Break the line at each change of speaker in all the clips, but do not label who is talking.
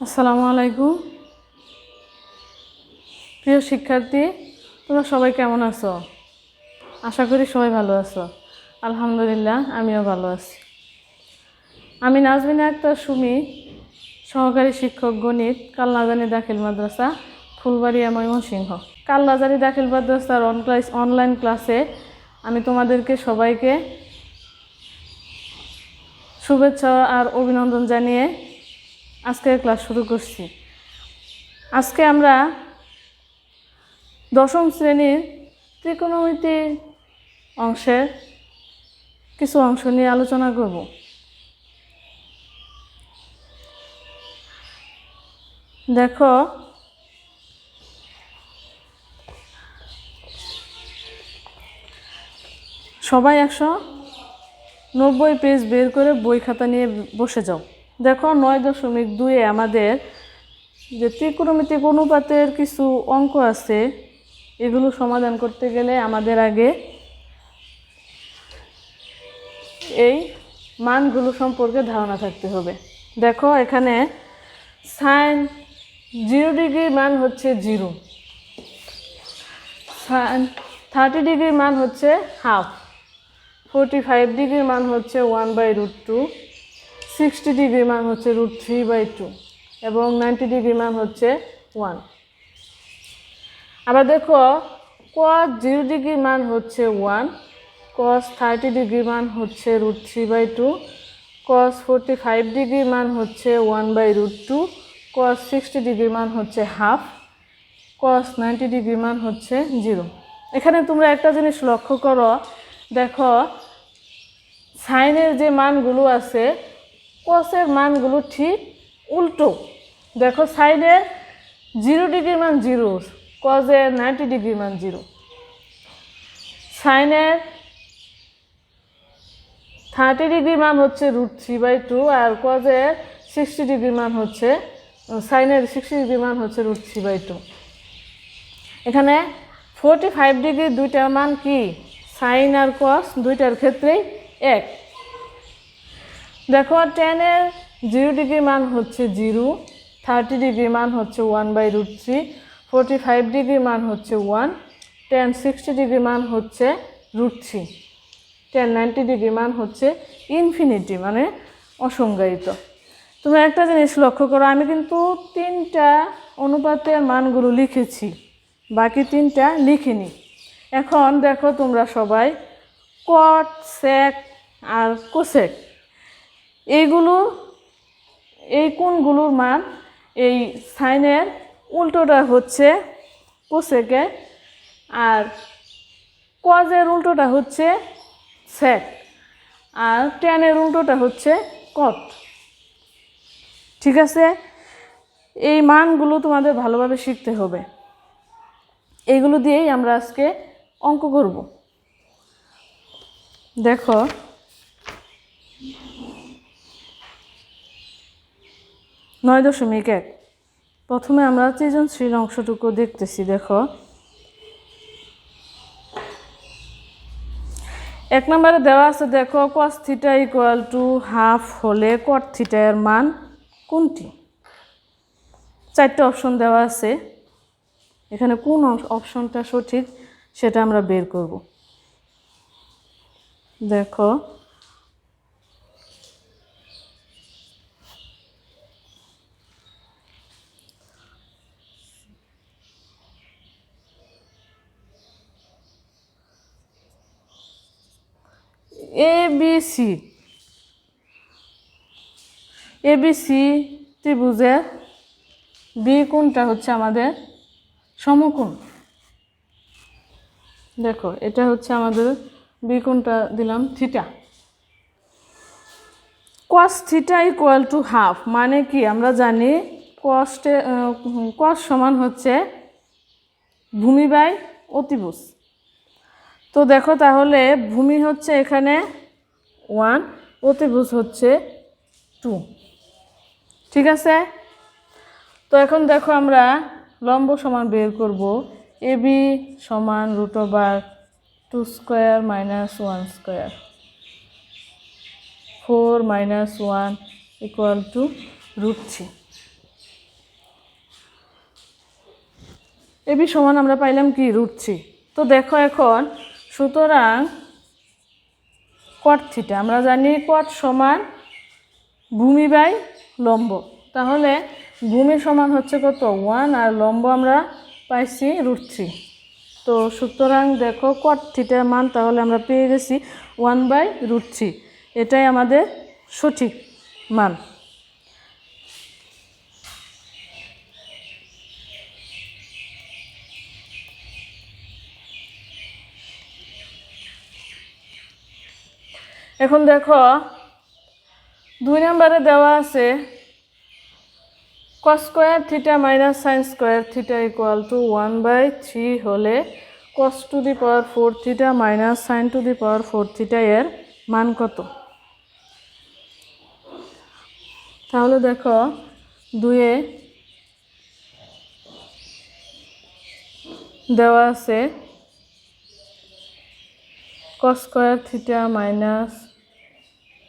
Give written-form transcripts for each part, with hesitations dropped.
আসসালামু আলাইকুম প্রিয় শিক্ষার্থী, তোমরা সবাই কেমন আছো? আশা করি সবাই ভালো আছো। আলহামদুলিল্লাহ, আমিও ভালো আছি। আমি নাজমিনা আক্তার সুমি, সহকারী শিক্ষক গণিত, কালনাজানি দাখিল মাদ্রাসা, ফুলবাড়িয়া, ময়মনসিংহ। কালনাজানি দাখিল মাদ্রাসার অনলাইন ক্লাসে আমি তোমাদেরকে সবাইকে শুভেচ্ছা আর অভিনন্দন জানিয়ে আজকের ক্লাস শুরু করছি। আজকে আমরা দশম শ্রেণীর ত্রিকোণমিতি অংশের কিছু অংশ নিয়ে আলোচনা করব। দেখো, সবাই 190 পেজ বের করে বই খাতা নিয়ে বসে যাও। দেখো 9.2-এ আমাদের যে ত্রিকোণমিতিক অনুপাতের কিছু অঙ্ক আছে, এগুলো সমাধান করতে গেলে আমাদের আগে এই মানগুলো সম্পর্কে ধারণা থাকতে হবে। দেখো, এখানে সাইন 0 ডিগ্রির মান হচ্ছে 0, সাইন 30 ডিগ্রির মান হচ্ছে হাফ, 45 ডিগ্রির মান হচ্ছে 1/√2, 60 ডিগ্রির মান হচ্ছে √3/2 এবং 90 ডিগ্রির মান হচ্ছে 1। আবার দেখো, cos 0 ডিগ্রির মান হচ্ছে 1, cos 30 ডিগ্রির মান হচ্ছে √3/2, cos 45 ডিগ্রির মান হচ্ছে 1/√2, cos 60 ডিগ্রির মান হচ্ছে হাফ, cos 90 ডিগ্রির মান হচ্ছে 0। এখানে তোমরা একটা জিনিস লক্ষ্য করো, দেখো সাইনের যে মানগুলো আছে কসের মানগুলো ঠিক উল্টো। দেখো, সাইনের 0 ডিগ্রির মান 0, কজের 90 ডিগ্রির মান 0। সাইনের 30 ডিগ্রির মান হচ্ছে √3/2 আর কজের 60 ডিগ্রির মান হচ্ছে সাইনের 60 ডিগ্রির মান হচ্ছে √3/2। এখানে 45 ডিগ্রির দুইটার মান কি? সাইন আর কস দুইটার ক্ষেত্রেই এক। দেখো, টেনের 0 ডিগ্রির মান হচ্ছে 0, 30 ডিগ্রির মান হচ্ছে 1/√3, 45 ডিগ্রির মান হচ্ছে 1, tan 60 ডিগ্রির মান হচ্ছে √3, tan 90 ডিগ্রির মান হচ্ছে ইনফিনিটি, মানে অসংজ্ঞায়িত। তুমি একটা জিনিস লক্ষ্য করো, আমি কিন্তু 3টা অনুপাতের মানগুলো লিখেছি, বাকি 3টা লিখিনি। এখন দেখো তোমরা সবাই কট, সেক আর কোসেক, এই কোণগুলোর মান এই সাইনের উল্টোটা হচ্ছে কোসেকে আর কজের উল্টোটা হচ্ছে সেক আর ট্যানের উল্টোটা হচ্ছে কট। ঠিক আছে, এই মানগুলো তোমাদের ভালোভাবে শিখতে হবে। এইগুলো দিয়েই আমরা আজকে অঙ্ক করব। দেখো, 9.1 প্রথমে আমরা সৃজনশীল অংশটুকু দেখতেছি। দেখো, 1 নম্বরে দেওয়া আছে, দেখো cos θ = হাফ হলে cot θ এর মান কোনটি? 4টা অপশন দেওয়া আছে, এখানে কোন অপশনটা সঠিক সেটা আমরা বের করব। দেখো, এবিসি ত্রিভুজের বি কোণটা হচ্ছে আমাদের সমকোণ। দেখো, এটা হচ্ছে আমাদের বি কোণটা দিলাম থিটা। cos θ = হাফ মানে কি? আমরা জানি cos সমান হচ্ছে ভূমি বাই অতিভুজ। তো দেখো, তাহলে ভূমি হচ্ছে এখানে 1, অতিভুজ হচ্ছে 2। ঠিক আছে, তো এখন দেখো আমরা লম্ব সমান বের করব। এবি সমান √2² - 1², 4 - 1 = √3। এবি সমান আমরা পাইলাম কি √3। তো দেখো এখন সুতরাং cot থিটা, আমরা জানি cot সমান ভূমি বাই লম্ব, তাহলে ভূমি সমান হচ্ছে কত 1 আর লম্ব আমরা পাইছি √3। তো সুতরাং দেখো cot থিটার মান তাহলে আমরা পেয়ে গেছি 1/√3, এটাই আমাদের সঠিক মান। এখন দেখো 2 নম্বরে দেওয়া আছে cos square theta minus sin square theta equal two 1/3 হলে cos to the power 4 theta minus sin to the power 4 theta এর মান কত? তাহলে দেখো 2-এ দেওয়া আছে cos square theta minus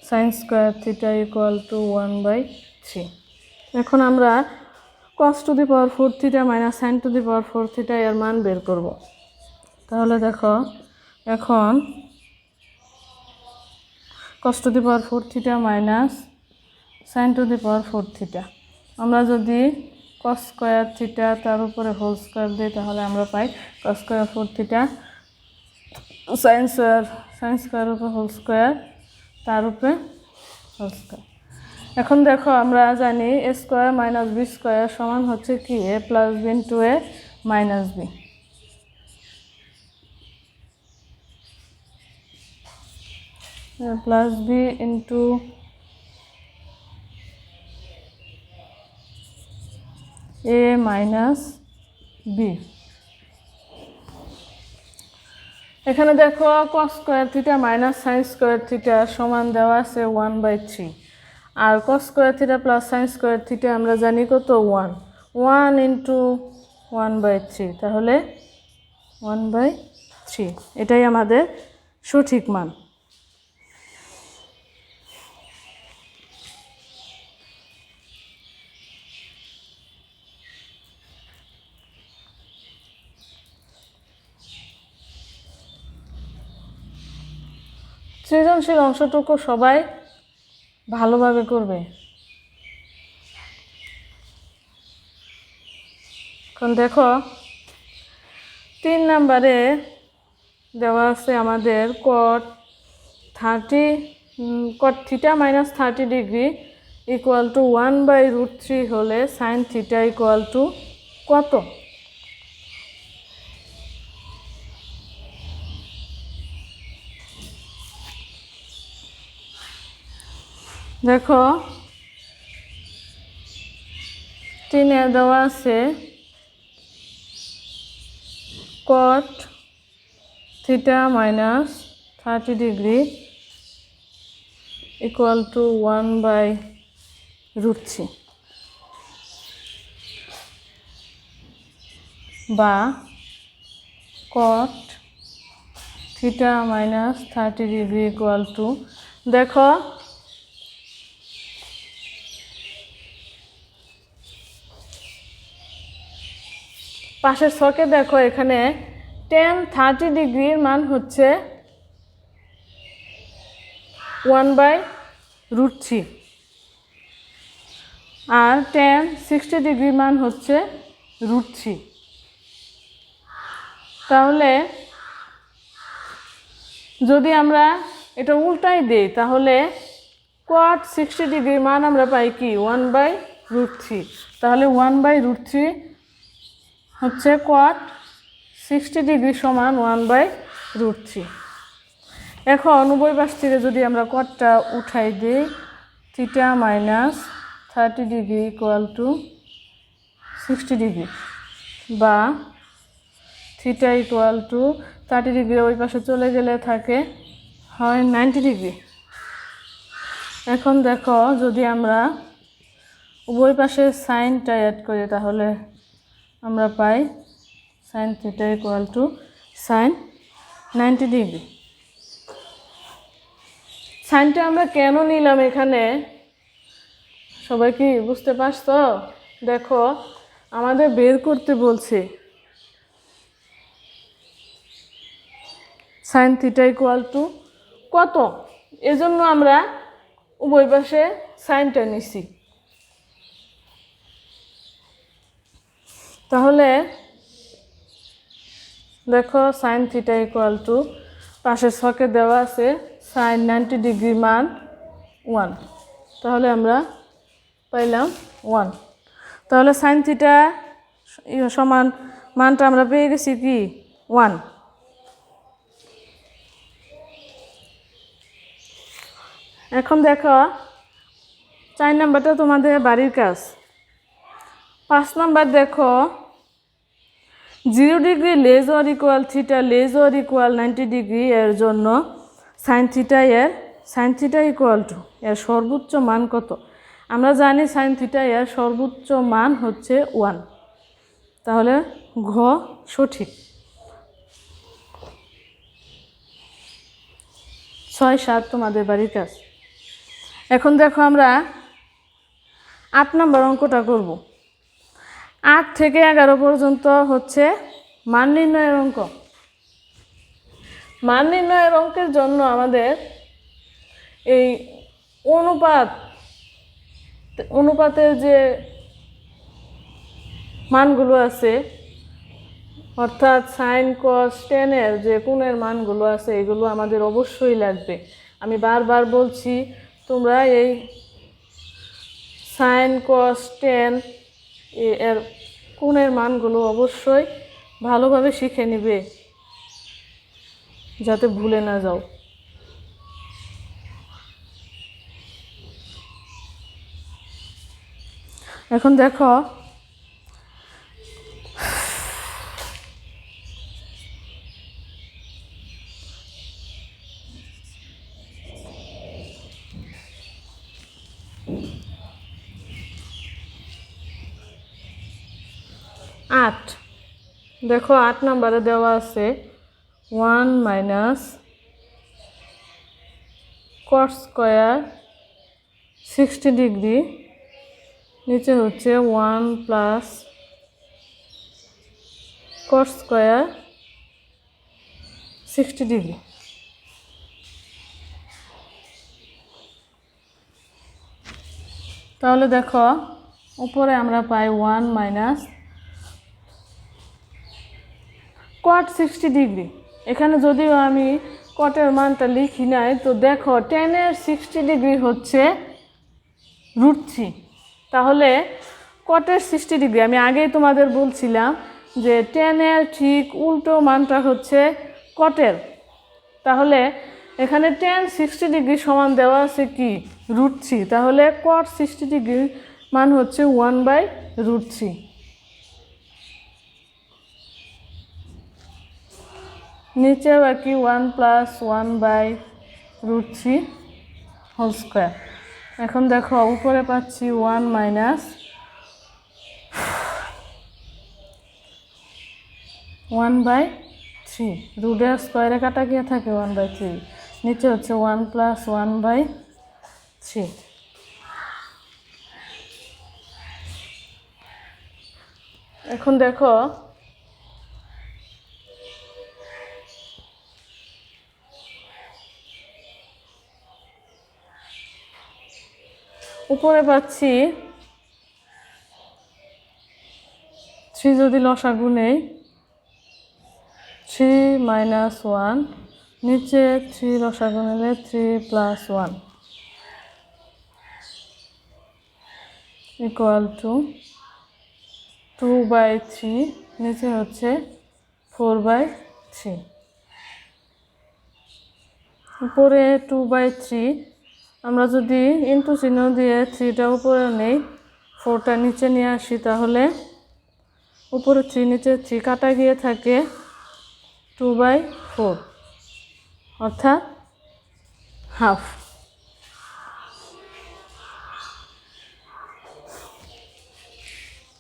sin square theta equal two 1/3। এখন আমরা cos to the power 4 theta minus sin to the power 4 theta এর মান বের করব। তাহলে দেখো এখন cos to the power 4 theta minus sin to the power 4 theta, আমরা যদি cos স্কয়ার থিটা তার উপরে হোল স্কয়ার দিই তাহলে আমরা পাই cos square 4 theta sin square উপরে হোল স্কয়ার তার উপরে হোল স্কয়ার। এখন দেখো আমরা জানি a square minus b square সমান হচ্ছে কি a plus b into a minus b। Plus b into a minus b। এখানে দেখো cos square theta minus sin square theta সমান দেওয়া আছে 1/3, আর cos square theta plus sin square theta আমরা জানি কত 1 ইন্টু 1/3, তাহলে 1/3 এটাই আমাদের সঠিক মান। সৃজনশীল অংশটুকু সবাই ভালোভাবে করবে। এখন দেখো 3 নম্বরে দেওয়া আছে আমাদের cot theta minus 30 degree equal to 1/√3 হলে sin থিটা ইকুয়াল টু কত? দেখো 3-এ দেওয়া আছে cot theta minus 30 degree equal to 1/√3 বা cot theta minus 30 degree equal to, দেখো পাশের ছকে দেখো এখানে tan 30 ডিগ্রির মান হচ্ছে 1/√3 আর tan 60 ডিগ্রির মান হচ্ছে √3। তাহলে যদি আমরা এটা উল্টাই দেই তাহলে cot 60 ডিগ্রির মান আমরা পাই কি 1/√3, তাহলে 1/√3 হচ্ছে cot 60 ডিগ্রি সমান 1/√3। এখন উভয় পাশ থেকে যদি আমরা কটটা উঠাই দিই theta minus 30 degree equal to 60 degree বা থিটা ইকুয়াল টু 30 ডিগ্রি ওই পাশে চলে গেলে থাকে হয় 90 ডিগ্রি। এখন দেখো যদি আমরা উভয় পাশে সাইনটা অ্যাড করি তাহলে আমরা পাই sin theta equal to sin 90 degree. সাইনটা আমরা কেন নিলাম এখানে সবাই কি বুঝতে পারছো? দেখো আমাদের বের করতে বলছে সাইন থিটা ইকুয়াল টু কত, এজন্য আমরা উভয় পাশে সাইনটা নিছি। তাহলে দেখো সাইন থিটা ইকুয়াল টু পাশের ছকে দেওয়া আছে সাইন 90 ডিগ্রি মান 1, তাহলে আমরা পাইলাম 1। তাহলে সাইন থিটা সমান মানটা আমরা পেয়ে গেছি কি 1। এখন দেখো 4 নাম্বারটা তোমাদের বাড়ির কাজ। 5 নাম্বার দেখো 0 degree less or equal theta less or equal 90 degree এর জন্য সাইন থিটা ইকুয়াল টু এর সর্বোচ্চ মান কত। আমরা জানি সাইন থিটা এর সর্বোচ্চ মান হচ্ছে 1, তাহলে ঘ সঠিক। 6-7 তোমাদের বাড়ির কাজ। এখন দেখো আমরা 8 নম্বর অঙ্কটা করব। 8 থেকে 11 পর্যন্ত হচ্ছে মান নির্ণয়ের অঙ্ক। মান নির্ণয়ের অঙ্কের জন্য আমাদের এই অনুপাতের যে মানগুলো আছে, অর্থাৎ সাইন কস টেনের যে কোণের মানগুলো আছে, এগুলো আমাদের অবশ্যই লাগবে। আমি বারবার বলছি, তোমরা এই সাইন কস টেন এর কোণের মানগুলো অবশ্যই ভালোভাবে শিখে নিবে, যাতে ভুলে না যাও। এখন দেখো দেখো 8 নম্বরে দেওয়া আছে 1 মাইনাস কট স্কোয়ার 60 ডিগ্রি, নিচে হচ্ছে 1 প্লাস কট স্কোয়ার 60 ডিগ্রি। তাহলে দেখো উপরে আমরা পাই 1 মাইনাস কট 60 ডিগ্রি। এখানে যদিও আমি কটের মানটা লিখি নাই, তো দেখো টেনের 60 ডিগ্রি হচ্ছে √3। তাহলে কটের 60 ডিগ্রি আমি আগেই তোমাদের বলছিলাম যে টেনের ঠিক উল্টো মানটা হচ্ছে কটের। তাহলে এখানে টেন 60 ডিগ্রি সমান দেওয়া আছে কি √3, তাহলে কট 60 ডিগ্রি মান হচ্ছে 1/√3। নিচেও আর কি 1 প্লাস 1/√3 হোল স্কোয়ার। এখন দেখো উপরে পাচ্ছি 1 মাইনাস 1/3, রুটের স্কোয়ারে কাটা গিয়ে থাকে 1/3, নিচে হচ্ছে 1 প্লাস 1/3। এখন দেখো উপরে পাচ্ছি 3, যদি লসাগু নেই 3 মাইনাস 1, নিচে 3 লসাগু নিলে 3 প্লাস 1 ইকুয়াল টু 2/3, নিচে হচ্ছে 4/3। উপরে 2/3 আমরা যদি ইনটু চিহ্ন দিয়ে 3টা উপরে নেই, 4টা নিচে নিয়ে আসি, তাহলে উপরে 3 নিচে 3 কাটা গিয়ে থাকে 2/4, অর্থাৎ হাফ।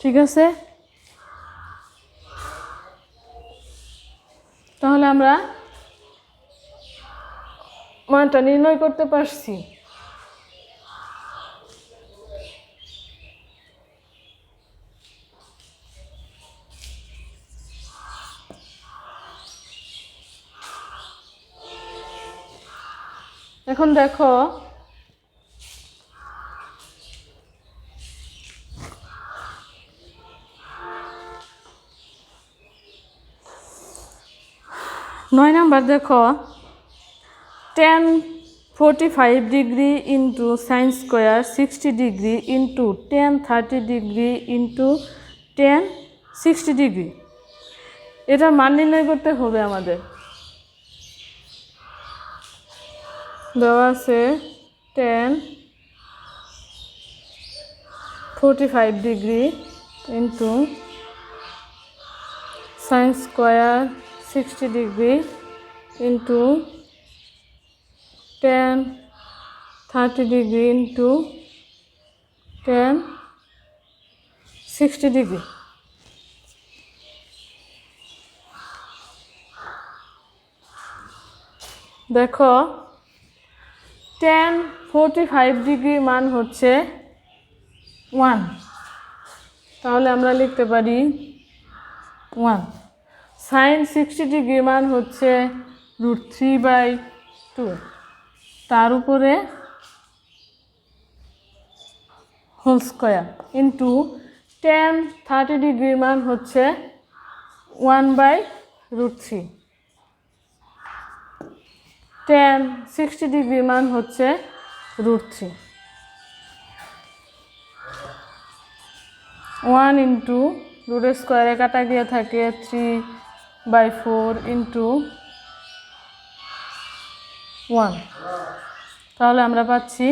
ঠিক আছে, তাহলে আমরা মানটা নির্ণয় করতে পারছি। এখন দেখো নয় নাম্বার দেখো tan 45 degree into sine square 60 degree into tan 30 degree into tan 60 degree, এটার মান নির্ণয় করতে হবে আমাদের। দেওয়া আছে tan 45 degree into sine square 60 degree into tan 30 degree into tan 60 degree. দেখো tan 45 ডিগ্রি মান হচ্ছে 1, তাহলে আমরা লিখতে পারি 1। সাইন 60 ডিগ্রি মান হচ্ছে √3/2, তার উপরে হোল স্কোয়ার ইন্টু tan 30 ডিগ্রির মান হচ্ছে 1/√3, tan 60 ডিগ্রির মান হচ্ছে √3। 1 ইন্টু রুটের স্কোয়ারে কাটা গিয়ে থাকে 3/4 ইন্টু 1, তাহলে আমরা পাচ্ছি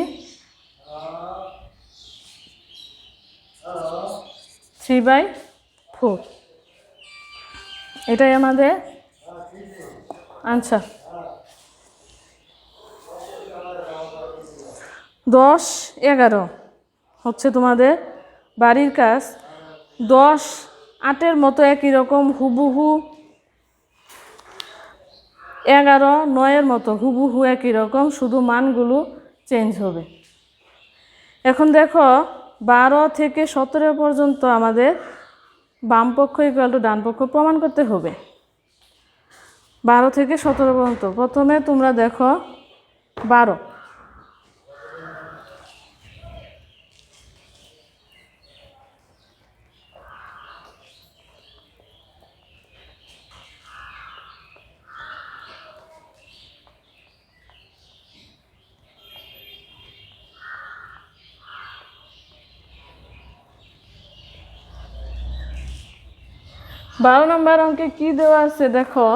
3/4, এটাই আমাদের আনসার। 10, 11 হচ্ছে তোমাদের বাড়ির কাজ। 10, 8-এর মতো একই রকম হুবহু, 11, 9-এর মতো হুবহু একই রকম, শুধু মানগুলো চেঞ্জ হবে। এখন দেখো 12 থেকে 17 পর্যন্ত আমাদের বাম পক্ষ ইকুয়াল টু ডান পক্ষ প্রমাণ করতে হবে। 12 থেকে 17 পর্যন্ত প্রথমে তোমরা দেখো 12, নম্বর অঙ্কে কি দেওয়া আছে দেখো,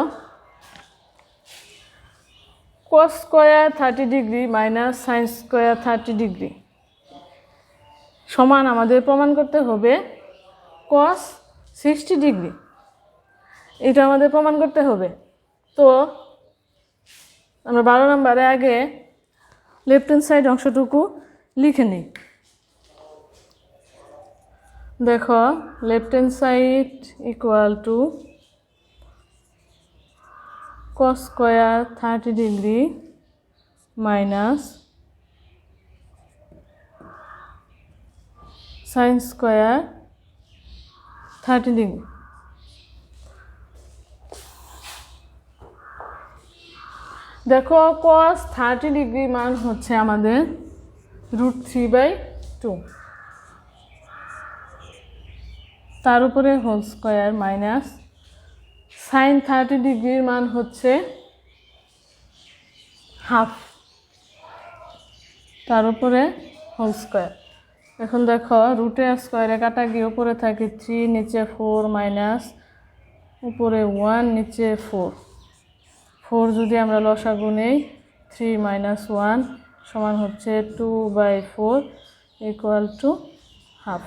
cos square 30 degree minus sine square 30 degree সমান আমাদের প্রমাণ করতে হবে cos 60 ডিগ্রি, এটা আমাদের প্রমাণ করতে হবে। তো আমরা 12 নম্বরে আগে লেফট হ্যান্ড সাইড অংশটুকু লিখে নিই। দেখো left hand side equal to cos square 30 degree minus sine square 30 degree. দেখো cos 30 ডিগ্রি মান হচ্ছে আমাদের √3/2, তার উপরে হোল স্কোয়ার মাইনাস সাইন 30 ডিগ্রির মান হচ্ছে হাফ, তার উপরে হোল স্কোয়ার। এখন দেখো রুটে স্কোয়ারে কাটা গিয়ে উপরে থাকে 3, নিচে 4 মাইনাস উপরে 1, নিচে 4। 4 যদি আমরা লসাগু নেই 3 - 1 সমান হচ্ছে 2/4 ইকুয়াল টু হাফ।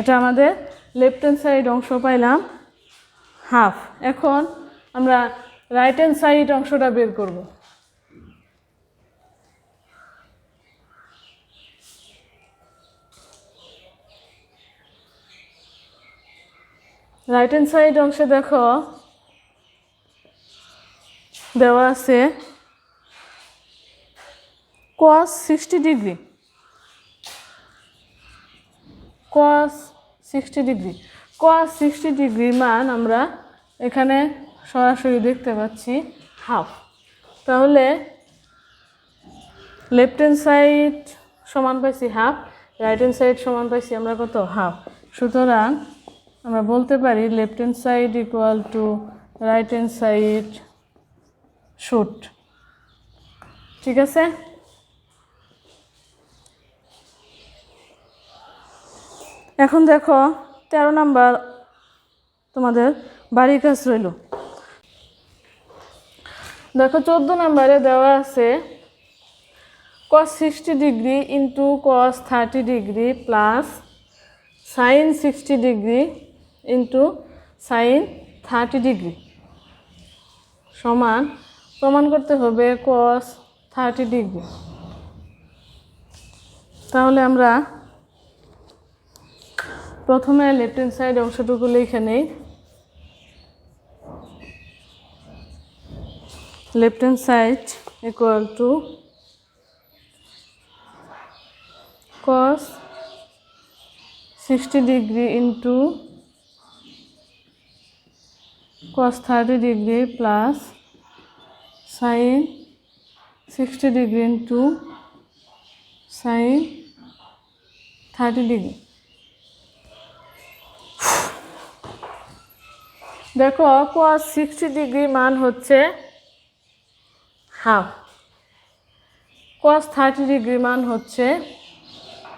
এটা আমাদের লেফট হ্যান্ড সাইড অংশ পাইলাম হাফ। এখন আমরা রাইট হ্যান্ড সাইড অংশটা বের করব। রাইট হ্যান্ড সাইড অংশে দেখো দেওয়া আছে cos 60 degree, cos 60 degree. cos 60 ডিগ্রির মান আমরা এখানে সরাসরি দেখতে পাচ্ছি হাফ। তাহলে লেফট হ্যান্ড সাইড সমান পাইছি হাফ, রাইট হ্যান্ড সাইড সমান পাইছি আমরা কত? হাফ। সুতরাং আমরা বলতে পারি left hand side equal to right hand side shoot. ঠিক আছে? এখন দেখো 13 নাম্বার তোমাদের বাড়ির কাজ রইল। দেখো 14 নাম্বারে দেওয়া আছে cos 60 degree into cos 30 degree plus sin 60 degree into sin 30 degree সমান প্রমাণ করতে হবে cos 30 ডিগ্রি। তাহলে আমরা প্রথমে লেফট হ্যান্ড সাইড অংশটুকু লিখে নেই। Left hand side equal to cos 60 degree into cos 30 degree plus sin 60 degree into sin 30 degree. দেখো cos 60 ডিগ্রি মান হচ্ছে হাফ, cos 30 ডিগ্রি মান হচ্ছে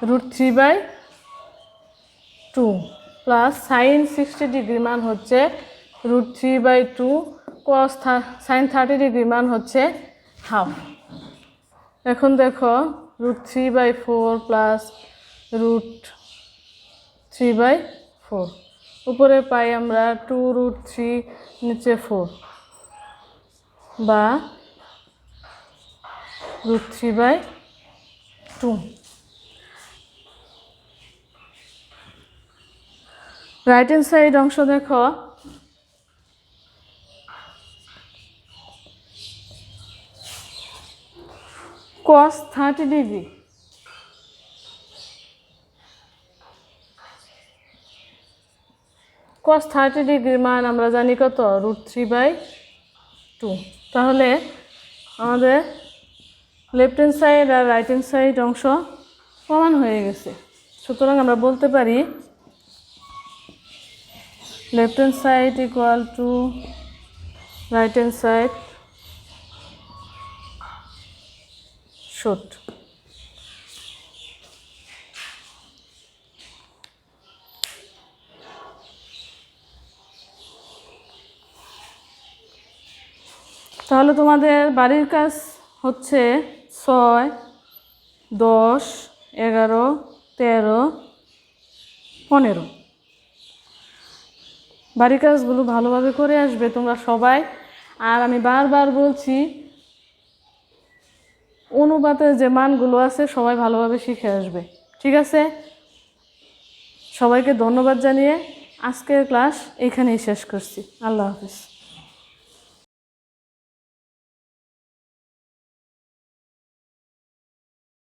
√3/2 প্লাস sin 60 ডিগ্রি মান হচ্ছে √3/2, sin 30 ডিগ্রি মান হচ্ছে হাফ। এখন দেখো √3/4 প্লাস √3/4 উপরে পাই আমরা 2√3 নিচে 4 বা √3/2। রাইট হ্যান্ড সাইড অংশ দেখো cos 30 ডিগ্রি cos 30 ডিগ্রির মান আমরা জানি কত? √3/2। তাহলে আমাদের লেফট হ্যান্ড সাইড আর রাইট হ্যান্ড সাইড অংশ সমান হয়ে গেছে। সুতরাং আমরা বলতে পারি left hand side equal to right hand side shoot. তাহলে তোমাদের বাড়ির কাজ হচ্ছে 6, 10, 11, 13, 15। বাড়ির কাজগুলো ভালোভাবে করে আসবে তোমরা সবাই। আর আমি বারবার বলছি অনুপাতের যে মানগুলো আছে সবাই ভালোভাবে শিখে আসবে। ঠিক আছে? সবাইকে ধন্যবাদ জানিয়ে আজকের ক্লাস এখানেই শেষ করছি। আল্লাহ হাফেজ।